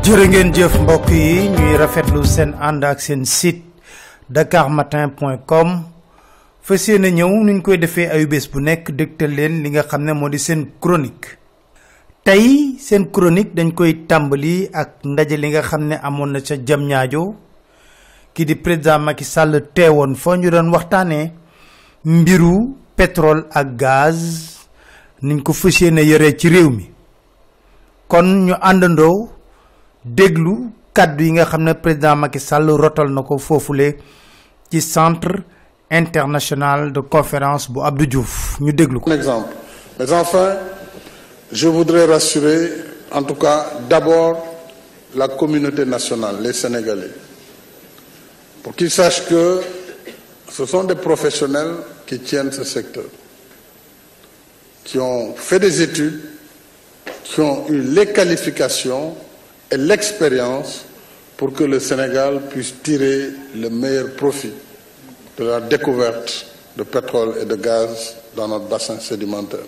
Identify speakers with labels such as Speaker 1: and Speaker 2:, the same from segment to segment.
Speaker 1: jërë ngeen jëf mbokk yi ñuy rafetlu seen ànd ak seen site dakarmatin.com fas yéene ñëw nuñ koy defee ayu bés bu nekk dégtal leen li nga xam ne moo di seen chronique. tey seen chronique dañ koy tàmbali ak ndaje li nga xam ne amoon na ca Diamniadio ki di président Macky Sall teewoon fa ñu doon waxtaanee mbiru pétrole ak gaz niñ ko fas yéene yore ci réew mi. kon ñu àndandoo déglu kaddu yi nga xam ne président Macky Sall rotal na ko foofule ci centre international de conférence bu Abdou Diouf ñu déglu ko.
Speaker 2: Un exemple. Mais enfin, je voudrais rassurer, en tout cas, d'abord la communauté nationale, les Sénégalais, pour qu'ils sachent que ce sont des professionnels qui tiennent ce secteur, qui ont fait des études, qui ont eu les qualifications et l'expérience pour que le Sénégal puisse tirer le meilleur profit de la découverte de pétrole et de gaz dans notre bassin sédimentaire.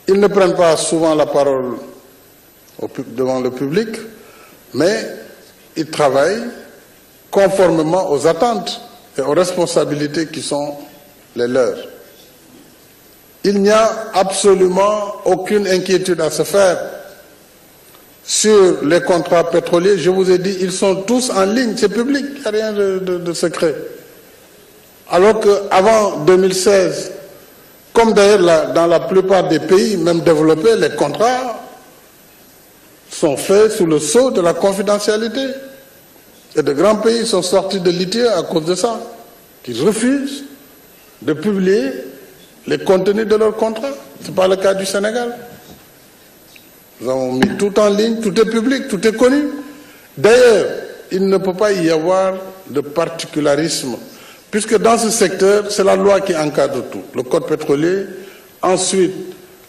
Speaker 2: Ils ne prennent pas souvent la parole devant le public, mais ils travaillent conformément aux attentes et aux responsabilités qui sont les leurs. Il n'y a absolument aucune inquiétude à se faire sur les contrats pétroliers. Je vous ai dit, ils sont tous en ligne, c'est public, il n'y a rien de secret. Alors qu'avant 2016, comme d'ailleurs dans la plupart des pays, même développés, les contrats sont faits sous le sceau de la confidentialité. Et de grands pays sont sortis de l'ITIE à cause de ça, qu'ils refusent de publier les contenus de leurs contrats. Ce n'est pas le cas du Sénégal. Nous avons mis tout en ligne, tout est public, tout est connu. D'ailleurs, il ne peut pas y avoir de particularisme, puisque dans ce secteur, c'est la loi qui encadre tout. Le code pétrolier, ensuite,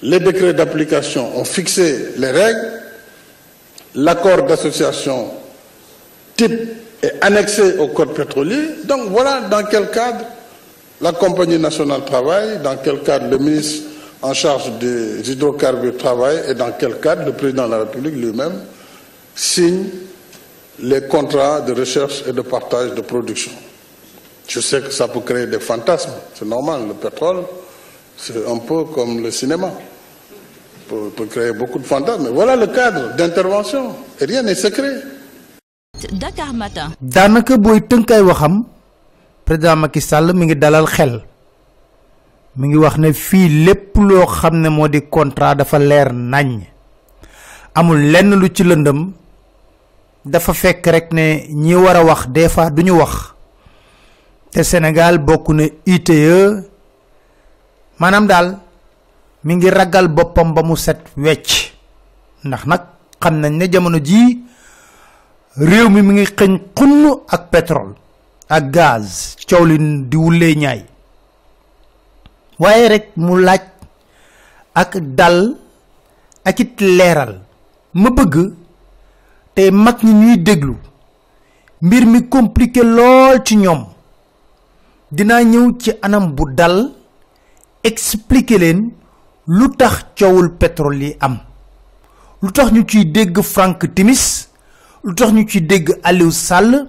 Speaker 2: les décrets d'application ont fixé les règles, l'accord d'association type est annexé au code pétrolier. Donc voilà dans quel cadre la compagnie nationale travaille, dans quel cadre le ministre en charge des hydrocarbures travaille et dans quel cadre le président de la République lui-même signe les contrats de recherche et de partage de production. Je sais que ça peut créer des fantasmes, c'est normal, le pétrole, c'est un peu comme le cinéma. Peut créer beaucoup de fantasmes, mais voilà le cadre d'intervention, et rien n'est secret.
Speaker 3: Dakar Matin.
Speaker 1: daanaka booy tënkay waxam président Macky Sall mi ngi dalal xel mi ngi wax ne fii lépp loo xam ne moo di contrat dafa leer nañ amul lenn lu ci lëndëm dafa fekk rek ne ñi war a wax des fois duñu wax te Sénégal bokk na ITIE maanaam daal mi ngi ragal boppam ba mu set wecc ndax nag xam nañ ne jamono ji réew mi ngi xëñ xunn ak pétrole ak gaz coow li di wulee ñaay waaye rek mu laaj ak dal ak it leeral ma bëgg te mag ñi ñuy déglu mbir mi compliqué lool ci ñoom dinaa ñëw ci anam bu dal expliquer leen lu tax coowul pétrole yi am lu tax ñu ciy dégg Franck Timis lu tax ñu ciy dégg Aliou Sall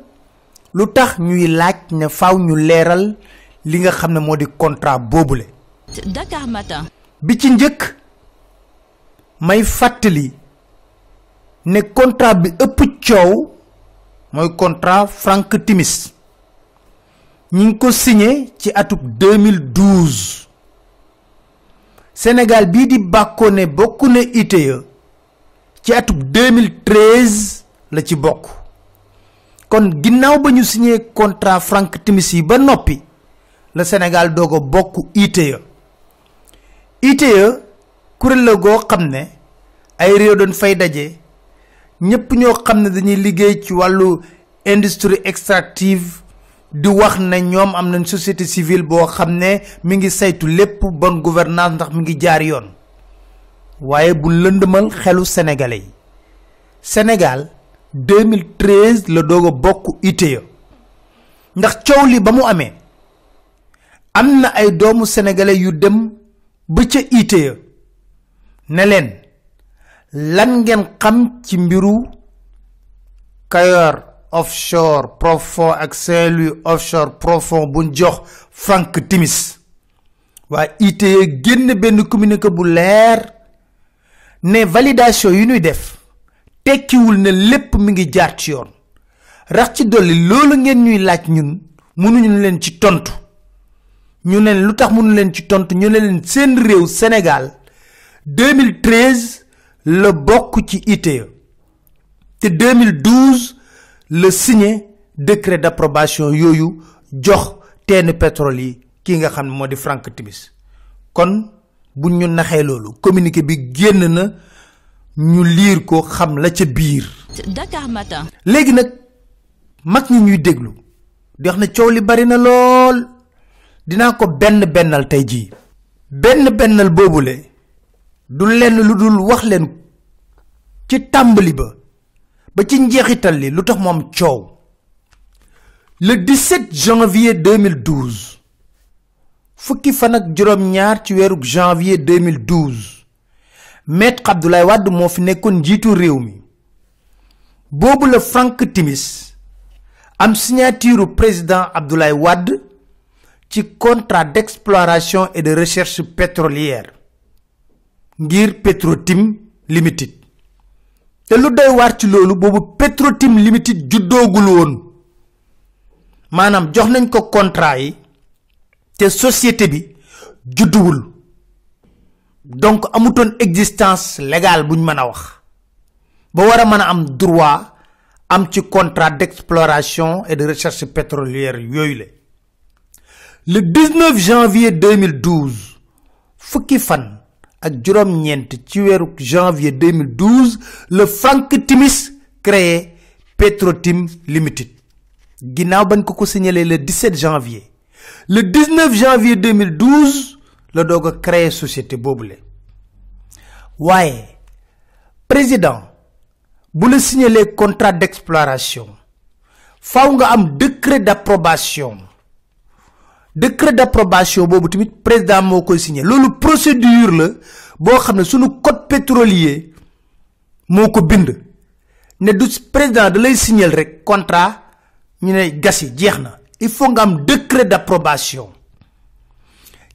Speaker 1: lu tax ñuy laaj ne faaw ñu leeral li nga xam ne moo di contrat boobule.
Speaker 3: Dakar Matin.
Speaker 1: bi ci njëkk may fàttali ne contrat bi ëpp coow mooy contrat Franck Timis ñi ngi ko signé ci atub 2012 Sénégal bii di bàkkoo ne bokk na ITIE ci atub 2013 la ci bokk kon ginnaaw ba ñu signé contrat Franck Timis yi ba noppi le Sénégal doog a bokk ITIE kuréel la goo xam ne ay réew doon fay daje ñëpp ñoo xam ne dañuy liggéey ci wàllu industrie extractive di wax ne ñoom am nañ société civile boo xam ne mi ngi saytu lépp bonne gouvernance ndax mi ngi jaar yoon waaye bu lëndëmal xelu sénégalais yi Sénégal 2013 la doog a bokk ITIE ndax coow li ba mu amee am na ay doomu sénégalais yu dem ba ca ITIE ne leen lan ngeen xam ci mbiru Kayor offshore profond ak Saint-Louis offshore profond buñ jox Frank Timis waa ITIE génn benn communiqué bu leer ne validation yu ñuy def tekkiwul ne lépp mi ngi jaar ci yoon rax ci dolli loolu ngeen ñuy laaj ñun mënuñu leen ci tontu ñu ne lu tax mënu leen ci tontu ñu ne leen seen réew Sénégal 2013 le bokk ci ITIE te 2012 le signé décret d'approbation yooyu jox teen pétrole yi ki nga xam ne moo di Frank Timis kon bu ñu naxee loolu communiqué bi génn na ñu liir ko xam la ca biir.
Speaker 3: Dakar Matin.
Speaker 1: léegi nag mag ñi ñuy déglu di wax ne coow li bari na lool dinaa ko bennal tey jii bennal boobule du lenn lu dul wax leen ci tàmbali ba ci njeexital li lu tax mu am coow le 17 janvier 2012 fukki fan ak juróom-ñaar ci weeru janvier 2012 Maître Abdoulaye Wade moo fi nekkoon njiitu réew mi boobu la Frank Timis am signature président Abdoulaye Wade ci contrat d'exploration et de recherche pétrolière ngir Petrotim Limited te lu doy waar ci loolu boobu Petrotim Limited juddoogul woon maanaam jox nañ ko contrat yi te société bi judduwul donc amutoon existence légale buñ mën a wax ba war a mën a am droit am ci contrat d'exploration et de recherche pétrolière yooyu le 19 janvier 2012 fukki fan ak juróom-ñeent ci weeru janvier 2012 le Frank Timis créé Petrotim Limited ginnaaw bañ ko signalé le 17 janvier le 19 janvier 2012 la doog a créé société boobule waaye président bu la signalé contrat d'exploration faaw nga am décret d'approbation boobu tamit président moo koy signé loolu procédure la boo xam ne sunu code pétrolier moo ko bind ne du président da lay signé rek contrat ñu ne gasi jeex na il faut nga am décret d'approbation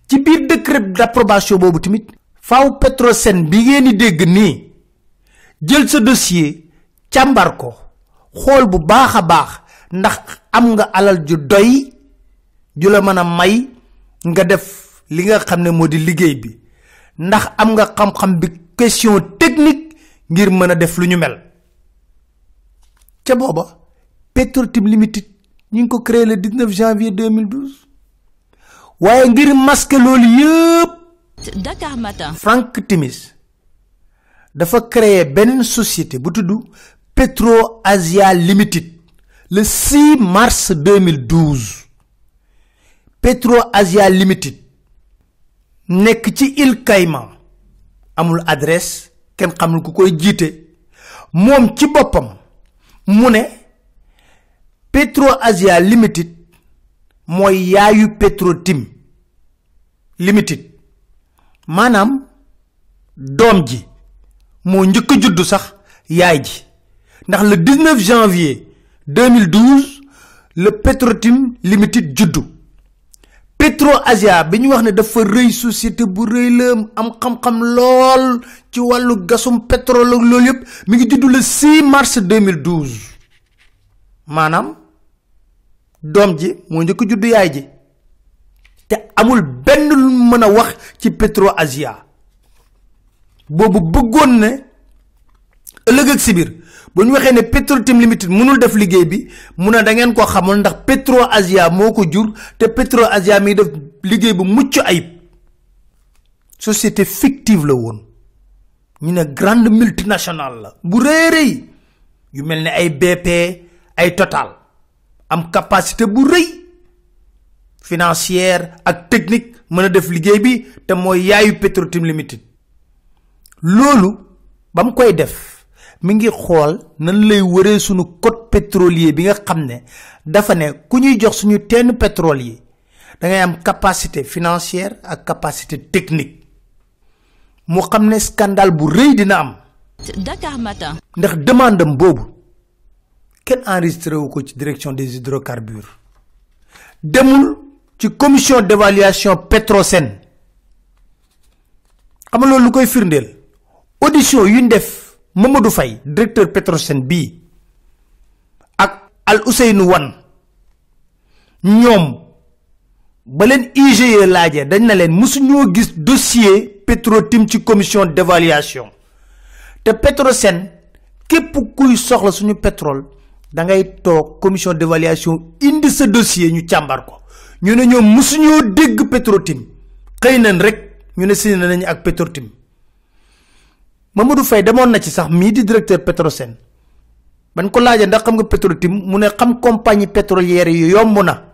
Speaker 1: ci biir décret d'approbation boobu tamit faaw Petrosen bi ngeen di dégg nii jël sa dossier càmbar ko xool bu baax a baax ndax am nga alal ju doy ju la mën a may nga def li nga xam ne moo di liggéey bi ndax am nga xam-xam bi question technique ngir mën a def lu ñu mel ca booba Petrotim Limited ñu ngi ko créé le 19 janvier 2012 waaye ngir masquer loolu yëpp
Speaker 3: Dakar Matin.
Speaker 1: Frank Timis dafa créé beneen société bu tudd Petro Asia Limited le 6 mars 2012 Petro Asia Limited nekk ci Îles Caïmans amul adresse kenn xamul ku koy jiite moom ci boppam mu ne Petro Asia Limited mooy yaayu Petrotim Limited maanaam doom ji moo njëkk a juddu sax yaay ji ndax le 19 janvier 2012 le Petrotim Limited juddu Petro Asia bi ñu wax ne dafa rëy société bu rëy la am xam-xam lool ci wàllu gasum pétrole ak loolu yëpp mi ngi juddu le 6 mars 2012 maanaam doom ji moo njëkk juddu yaay ji te amul benn lu mën a wax ci Petro Asia boobu bëggoon ne ëllëg ak si biir bu ñu waxee ne Petrotim Limited mënul def liggéey bi mu ne da ngeen ko xamul ndax Petro Asia moo ko jur te Petro Asia mi def liggéey bu mucc ayib société fictive la woon ñu ne grande multinationale la bu rëy yu mel ne ay BP ay Total am capacité bu rëy financière ak technique mën a def liggéey bi te mooy yaayu Petrotim Limited loolu ba mu koy def mi ngi xool nan lay wëree sunu code pétrolier bi nga xam ne dafa ne ku ñuy jox suñu teen pétrole yi da ngay am capacité financière ak capacité technique mu xam ne scandale bu rëy dina am
Speaker 3: Dakar Matin.
Speaker 1: ndax demandam boobu kenn enregistré wu ko ci direction des hydrocarbures demul ci commission d'évaluation Petrosen. xam nga loolu lu koy firndeel audition yu ñu def Mamadou Faye directeur Petrosen bii ak Al Ousseynou Wane ñoom ba leen IGE laajee dañ na leen mësuñoo gis dossier Petrotim ci commission d'évaluation te Petrosen képp kuy soxla suñu pétrole da ngay toog commission d'évaluation indi sa dossier ñu càmbar ko ñu ne ñoom mësuñoo dégg Petrotim xëy nañ rek ñu ne signé nañu ak Petrotim. Mamadou Faye demoon na ci sax mii di directeur Petrosen ban ko laajee ndax xam nga Petrotim mu ne xam compagnie pétrolière yi yomb na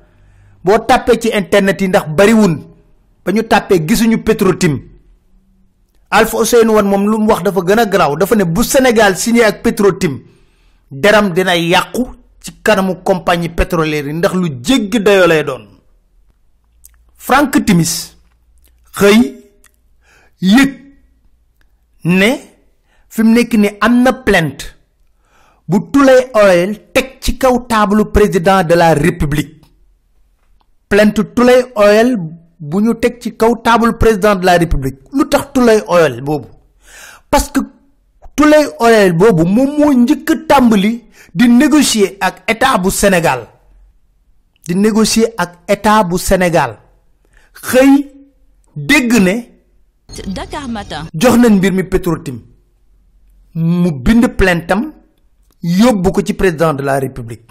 Speaker 1: boo tàppee ci internet yi ndax bariwun ba ñu tàppee gisuñu Petrotim. Alpha Ousseynou Wane moom lu mu wax dafa gën a garaaw dafa ne bu Sénégal signé ak Petrotim deram dina yàqu ci kanamu compagnie pétrolière yi ndax lu jéggi dayoo lay doon. Frank Timis xëy yëg ne fi mu nekk ni am na plainte bu Tullow Oil teg ci kaw taabalu président de la république plainte Tullow Oil bu ñu teg ci kaw taabalu président de la république lu tax Tullow Oil boobu parce que Tullow Oil boobu moom moo njëkk a tàmbali di négocier ak état bu Sénégal xëy dégg ne
Speaker 3: Dakar Matin
Speaker 1: jox nañ mbir mi Petrotim mu bind plaintam yóbbu ko ci président de la république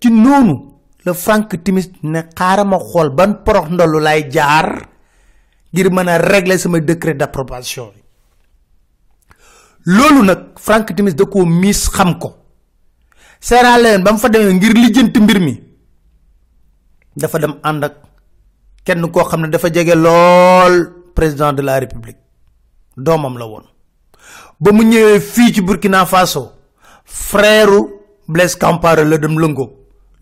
Speaker 1: ci noonu le Frank Timis ne xaaral ma xool ban porox ndollu lay jaar ngir mën a régler sama décret d'approbation bi loolu nag Frank Timis da koo miis xam ko seeraa leen ba mu fa demee ngir lijjanti mbir mi dafa dem ànd ak kenn koo xam ne dafa jege lool président de la république doomam la woon ba mu ñëwee fii ci Burkina Faso frère Blaise Compaoré la dem lëngoo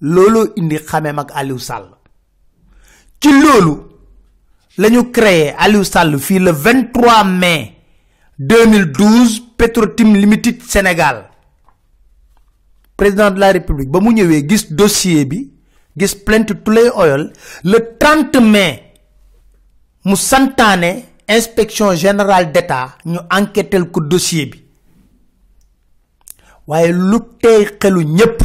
Speaker 1: looloo indi xameem ak Aliou Sall ci loolu la ñu créé Aliou Sall fii le 23 mai 2012 Petrotim Limited Sénégal président de la république ba mu ñëwee gis dossier bi gis plainte Tullow Oil le 30 mai mu santaane inspection générale d'État ñu enquêtel ko dossier bi waaye lu tey xelu ñépp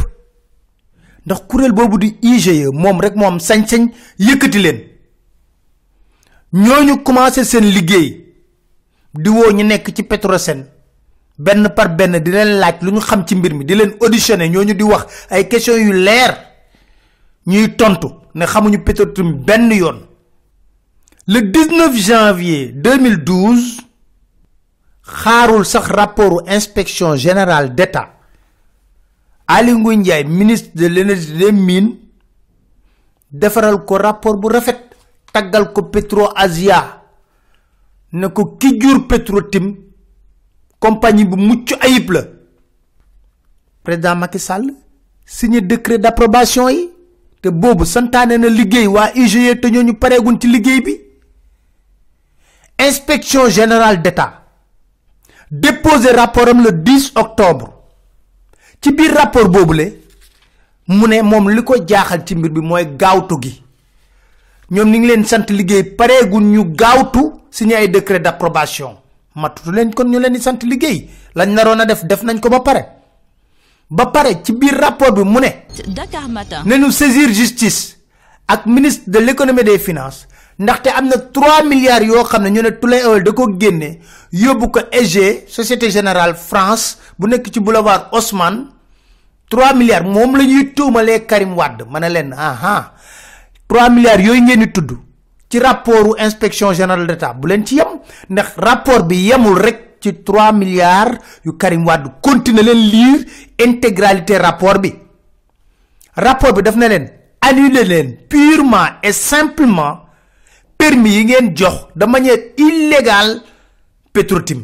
Speaker 1: ndax kuréel boobu di IGE moom rek moo am sañ-sañ yëkkati leen ñooñu commencé seen liggéey di woo ñu nekk ci Petrosen benn par benn di leen laaj lu ñu xam ci mbir mi di leen auditionné ñooñu di wax ay questions yu leer ñuy tontu ne xamuñu Petrotim benn yoon. Le 19 janvier 2012 xaarul sax rapportu inspection générale d'État Aly Ngouille Ndiaye ministre de l'énergie et des mines defaral ko rapport bu rafet taggal ko Petro-Asia ne ko ki jur Petrotim compagnie bu mucc ayib la président Macky Sall signé décret d'approbation yi te boobu santaane na liggéey waa IGE te ñooñu pareegun ci liggéey bi. Inspection générale d'État déposé rapport am le 10 octobre ci biir rapport boobule mu ne moom li ko jaaxal ci mbir bi mooy gaawtu gi ñoom ni ngi leen sant liggéey pareegun ñu gaawtu signé ay décret d'approbation matutu leen kon ñu leen di sant liggéey lañ naroon a def nañ ko ba pare ci biir rapport bi mu ne
Speaker 3: Dakar Matin
Speaker 1: ne ñu saisir justice ak ministre de l'économie et des finances ndaxte am na 3 milliards yoo xam ne ñu ne Tullow Oil da ko génne yóbbu ko EG Société Générale France bu nekk ci boulevard Haussmann 3 milliards moom la ñuy tuumalee Karim Wade ma ne leen 3 milliards yooyu ngeen di tudd ci rapportu inspection générale d'État bu leen ci yem ndax rapport bi yemul rek ci 3 milliards yu Karim Wade continuer leen lire intégralité rapport bi daf na leen annuler leen purement et simplement permis yi ngeen jox de manière illégale Petrotim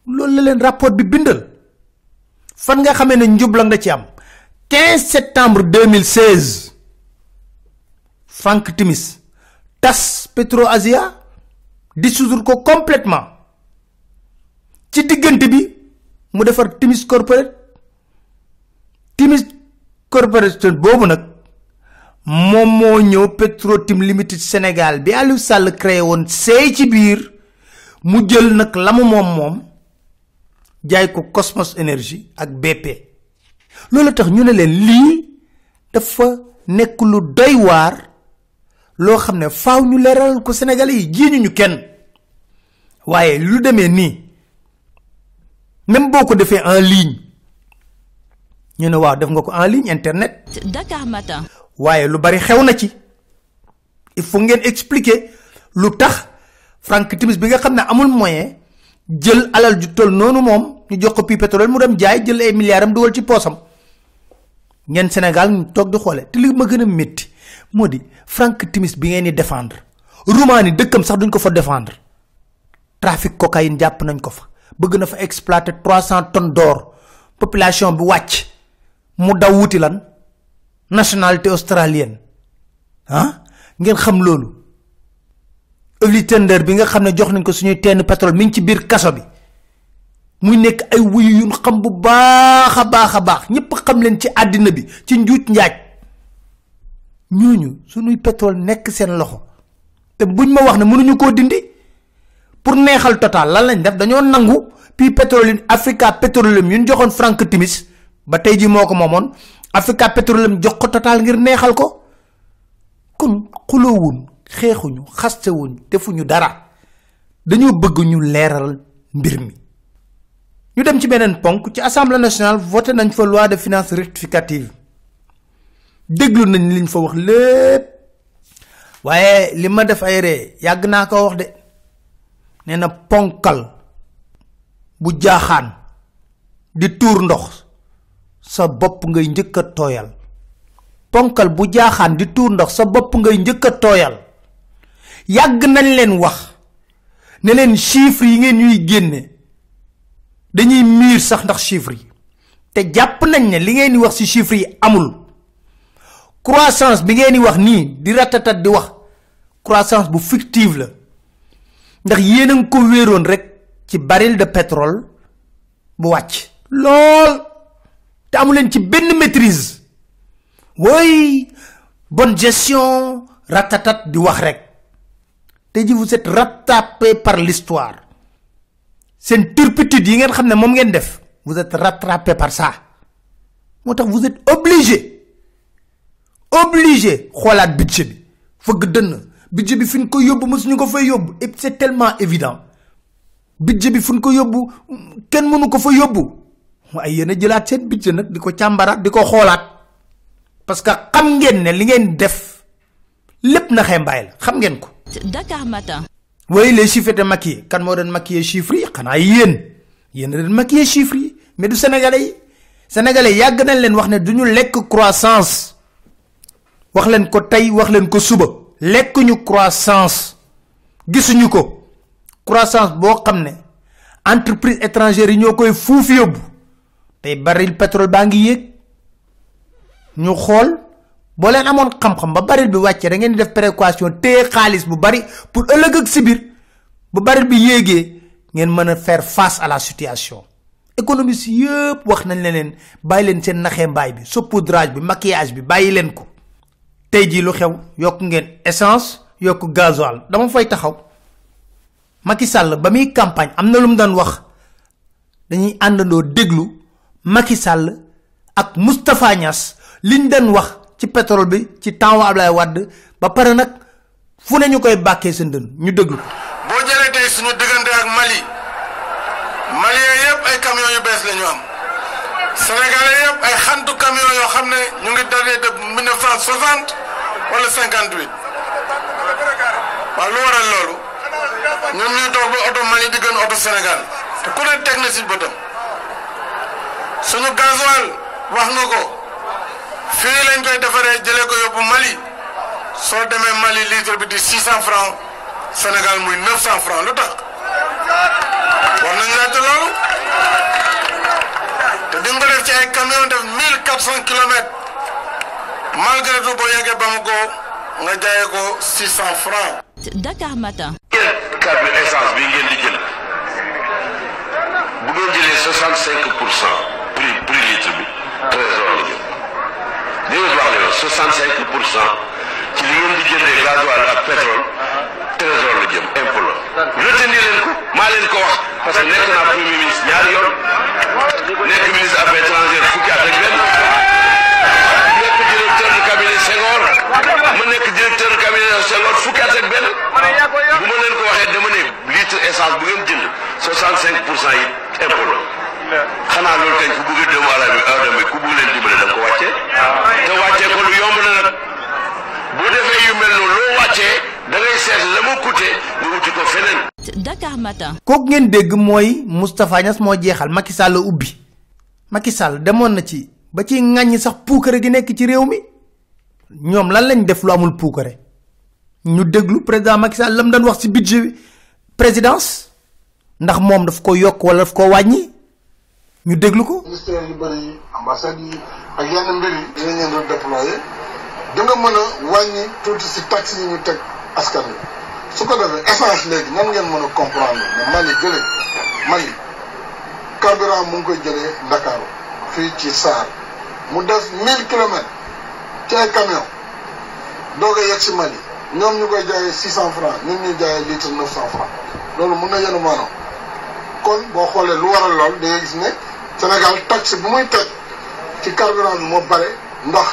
Speaker 1: loolu la leen rapport bi bindal fan nga xamee ne njubla nga ci am 15 septembre 2016 Frank Timis tas Petro-Asia dissoudre ko complètement ci diggante bi mu defar Timis Corporate Timis Corporation boobu nag moom moo ñëw Petro-Tim Limited Sénégal bi Aliou Sall créé woon seey ci biir mu jël nag la mu moom jaay ko Cosmos Énergie ak BP loolu tax ñu ne leen lii dafa nekk lu doy waar loo xam ne faaw ñu leeral ko Sénégalais yi jiiñu ñu kenn waaye lu demee nii même boo ko defee en ligne ñu ne waaw def nga ko en ligne internet.
Speaker 3: Dakar Matin.
Speaker 1: waaye lu bari xew na ci il faut ngeen expliquer lu tax Frank Timis bi nga xam ne amul moyen jël alal ju toll noonu moom ñu jox ko Pi Pétrole mu dem jaay jël ay milliards am dugal ci poosam ngeen Sénégal ñu toog di xoole te li ma gën a métti moo di Frank Timis bi ngeen di défendre Roumanie dëkkam sax duñ ko fa défendre trafic cocaïne jàpp nañ ko fa bëgg na fa exploiter 300 tonnes d'or population bi wàcc mu daw wuti lan nationalité australienne ngeen xam loolu Uli Tender bi nga xam ne jox nañ ko suñuy teen pétrole mi ngi ci biir kaso bi muy nekk ay wuyu yu xam bu baax a baax ñëpp xam leen ci àddina bi ci njuuj njaaj ñooñu suñuy pétrole nekk seen loxo te buñ ma wax ne mënuñu koo dindi pour neexal Total lan lañ def dañoo nangu Pi Pétrole Africa Petroleum yu ñu joxoon Frank Timis ba tey ji moo ko moomoon Africa Petroleum jox ko Total ngir neexal ko kon xuloowuñ xeexuñu xastewuñ defuñu dara dañoo bëgg ñu leeral mbir mi ñu dem ci beneen ponk ci Assemblée nationale voté nañ fa loi de finances rectificative déglu nañ liñ fa wax lépp waaye li ma def ay ree yàgg naa ko wax de nee na ponkal bu jaaxaan di tuur ndox sa bopp ngay njëkk a tooyal ponkal bu jaaxaan di tuur ndox sa bopp ngay njëkk a tooyal yàgg nañ leen wax ne leen chiffres yi ngeen ñuy génne dañuy miir sax ndax chiffres yi te jàpp nañ ne li ngeen di wax ci chiffres yi amul croissance bi ngeen di wax nii di ratatat di wax croissance bu fictive la ndax yéen a ngi ko wéeroon rek ci baril de pétrole bu wàcc lool te amu leen ci benn maîtrise oui bonne gestion ratatat di wax rek te ji vous êtes rattrapé par l'histoire seen turpitude yi ngeen xam ne moom ngeen def vous êtes rattrapé par ça moo tax vous êtes obligé xoolaat budget bi fëgg dënn budget bi fi ñu ko yóbbu mësuñu ko fay yóbbu et c'est tellement évident budget bi fu ñu ko yóbbu kenn mënu ko fa yóbbu waaye yéen a jëlaat seen budget nag di ko càmbaraat di ko xoolaat parce que xam ngeen ne li ngeen def lépp na xembaay la xam ngeen ko.
Speaker 3: Dakar Matin.
Speaker 1: oui les chiffres étaient maquillés kan moo doon maquiller chiffres yi xanaa yéen a doon maquiller chiffres yi mais du sénégalais yi yàgg nañ leen wax ne du ñu lekk croissance wax leen ko tey wax leen ko suba lekk ñu croissance gisuñu ko croissance boo xam ne entreprise étrangère yi ñoo koy fuuf yóbbu tey baril pétrole baa ngi yéeg ñu xool boo leen amoon xam-xam ba baril bi wàccee da ngeen di def précaution téye xaalis bu bari pour ëllëg ak si biir bu baril bi yéegee ngeen mën a faire face à la situation économistes yëpp wax nañ leen bàyyi leen seen naxee mbaay bi saupoudrage bi maquillage bi bàyyi leen ko tey jii lu xew yokk ngeen essence yokk gasoil dama fay taxaw Macky Sall ba muy campagne am na lu mu doon wax dañuy àndandoo déglu Macky Sall ak Moustapha Niass liñ doon wax ci pétrole bi ci temps wa Ablaye Wade ba pare nag fu ne ñu koy bàkkee seen dën ñu déglu ko.
Speaker 2: boo jëlee tey suñu diggante ak Malien yëpp ay camions yu bees la ñu am Sénégalais yëpp ay xantu camions yoo xam ne ñu ngi dalee de 1960 wala 58 waaw lu waral loolu ñun ñuy toog ba oto Mali di gën oto Sénégal te ku ne teg na si bëtam suñu gasoil wax nga ko fii lañ koy defaree jëlee ko yóbbu Mali soo demee Mali litre bi di 600 francs Sénégal muy 900 francs lu tax war nañ laajte loolu te di nga ko def ci ay camion def 1400 kilomètres malgré tout boo yeggee Bamako nga jaayee ko 600 francs.
Speaker 3: Dakar Matin.
Speaker 4: carte essence bi ngeen di jël bu ngeen jëlee 65% prix litre bi trésor la déedéet wax leen 65% ci li ngeen di jëndee gasoil ak pétrole trésor la jëm impôt la. retenir leen ko maa leen ko wax parce que nekk naa premier ministre ñaari yoon nekk ministre affaires étrangères fukki at ak benn nekk directeur de cabinet Senghor ma nekk directeur de cabinet Senghor fukki at ak benn bu ma leen ko waxee dama ne litre essence bu ngeen jënd 65% yi impôt la. xanaa loolu kañ ku bëgg doomu aadama bi ku bëgg leen dimbale da nga ko wàccee te wàccee ko lu yomb na nag bu defee yu mel noonu loo wàccee da ngay seet la mu coûté nga wuti ko feneen.
Speaker 3: Dakar Matin.
Speaker 1: kooku ngeen dégg mooy Moustapha Niasse moo jeexal Macky Sall ubbi Macky Sall demoon na ci ba ci ŋàññi sax puukare gi nekk ci réew mi ñoom lan lañ def lu amul puukare ñu déglu président Macky Sall lam doon wax ci budget présidence ndax moom daf ko yokk wala daf ko wàññi. ñu déglu ko.
Speaker 2: ministère yu bëri yi ambassade yi ak yenn mbir yi dinañ leen doon déployer da nga mën a wàññi tuuti si taxes yi ñu teg askan wi su ko defee essence léegi nan ngeen mën a comprendre ne Mali carburant mu ngi koy jëlee Ndakaaru fii ci Saar mu def 1000 kilomètres ci ay camion doog a yegg si Mali ñoom ñu koy jaayee 600 francs ñun ñuy jaayee litre 900 francs loolu mun na yenu maanaam kon boo xoolee lu waral lool da ngay gis ne Sénégal taxe bu muy teg ci carburant bi moo bare ndax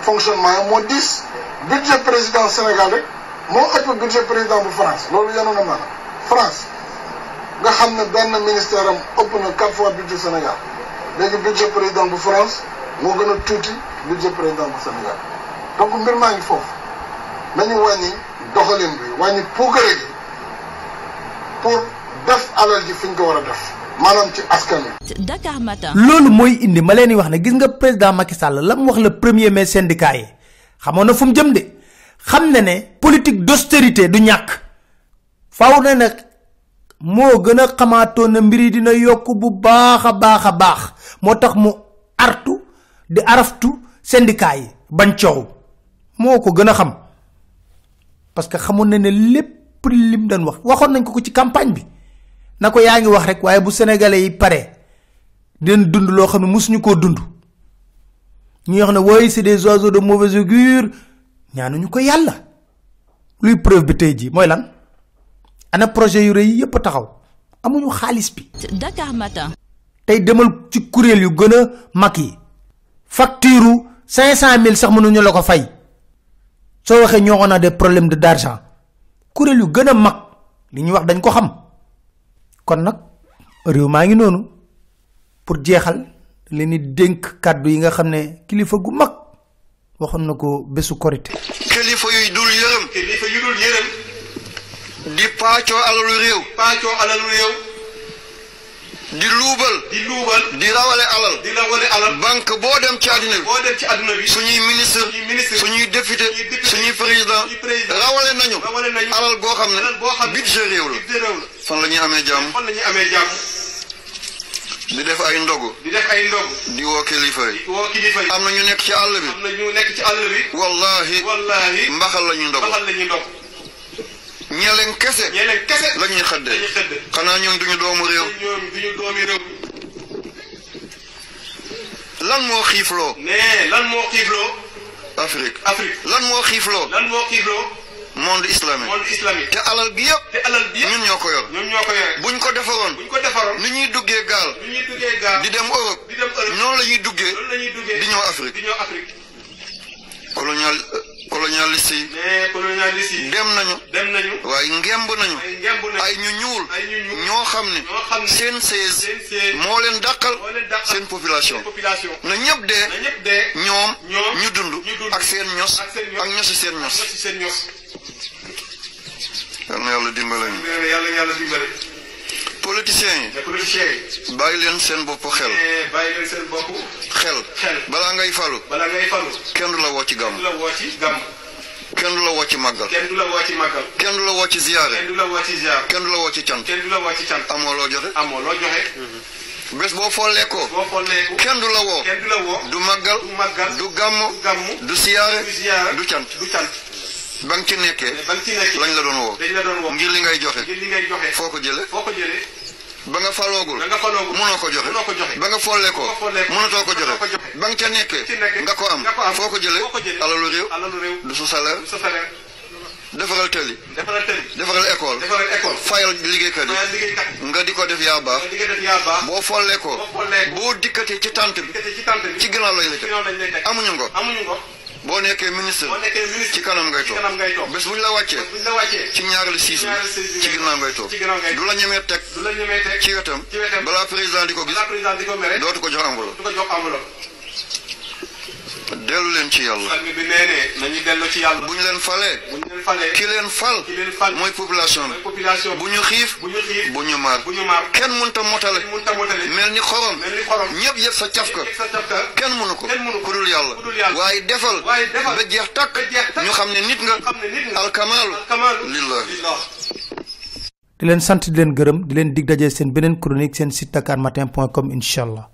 Speaker 2: fonctionnement yi moo diis budget président Sénégal rek moo ëpp budget président bu France loolu yenoon na maanaam France nga xam ne benn ministère am ëpp na 4 fois budget Sénégal léegi budget président bu France moo gën a tuuti budget président bu Sénégal donc mbir maa ngi foofu nañu wàññi doxalin bi wàññi puukare gi pour def alal ji fi ñu ko war a def maanaam ci askan wi.
Speaker 3: Dakar Matin.
Speaker 1: loolu mooy indi ma leen di wax ne gis nga président Macky Sall la mu wax le 1er mai syndicat yi xamoon na fu mu jëm de xam na ne politique d'austérité du ñàkk faaw na nag moo gën a xamaatoon na mbir yi dina yokk bu baax a baax moo tax mu artu di araftu syndicat yi bañ coow moo ko gën a xam parce que xamoon na ne lépp lim doon wax waxoon nañ ko ci campagne bi. na ko yaa ngi wax rek waaye bu sénégalais yi pare dinañ dund loo xam ne musuñu koo dund ñu wax ne woy c'est des oiseaux de mauvais augure ñaanuñu ko yàlla luy preuve bi tey jii mooy lan ana projet yu rëy yépp taxaw amuñu xaalis bi.
Speaker 3: Dakar Matin.
Speaker 1: tey demal ci kuréel yu gën a mag yi facture 500 000 sax mënuñu la ko fay soo waxee ñoo on a des problèmes d'argent kuréel yu gën a mag li ñuy wax dañ ko xam. kon nag réew maa ngi noonu pour jeexal leen di dénk kàddu yi nga xam ne kilifa gu mag waxoon na ko bésu korité.
Speaker 5: kilifa yu dul yërëm di paacoo alalu réew di luubal di rawale alal banque boo dem ci àdduna bi suñuy ministre suñuy député suñuy président rawale nañu alal goo xam ne budget réew la fan la ñuy amee jàmm di def ay ndogu di woo kilifa yi am na ñu nekk ci àll bi wallahi mbaxal la ñuy ndogu ñeleen kese la ñuy xëddee xanaa ñoom duñu doomu réew lan moo xiifloo Afrique lan moo xiifloo monde islamique te alal bi yëpp ñun ñoo ko yor buñ ko defaroon ni ñuy duggee gaal di dem Europe noonu la ñuy duggee di ñëw Afrique colonialiste yi dem nañu waaye ngemb nañu ay ñu ñuul ñoo xam ne seen moo leen dàqal seen population na ñëpp dee ñoom ñu dund ak seen ños ak ñosi seen ños yal na yàlla dimbale ñu politiciens yi bàyyi leen seen bopp xel balaa ngay falu kenn du la woo ci gàmm kenn du la woo ci màggal kenn du la woo ci ziyaare kenn du la woo ci cant amoo loo joxe bés boo folleekoo kenn du la woo du màggal du gàmm du ziyaare du cant ba nga ci nekkee lañ la doon woo ngir li ngay joxe foo ko jële ba nga faloogul mënoo ko joxe ba nga folle ko mënatoo ko joxe ba nga ca nekkee nga ko am foo ko jëlee alalu réew du su salaire defaral tëli defaral école fayal liggéeykat yi nga di ko def yaa baax boo follee ko boo dikkatee ci tànt bi ci ginnaaw lañ la teg amuñu ngo boo nekkee ministre ci kanam ngay toog bés bu ñu la wàccee ci ñaareelu siis bi ci ginnaaw ngay toog du la ñemee teg ci wetam balaa président di ko gis dootu ko jox enveloppe dellu leen ci yàlla bu ñu leen falee ki leen fal mooy population bi bu ñu xiif bu ñu maar kenn mënta motale mel ni xorom ñëpp yëg sa cafka kenn mënu ko ku dul yàlla waaye defal ba jeex takk ñu xam ne nit nga alkamaalu lillah
Speaker 1: di leen sant di leen gërëm di leen dig daje seen beneen chronique seen site dakarmatin.com incha allah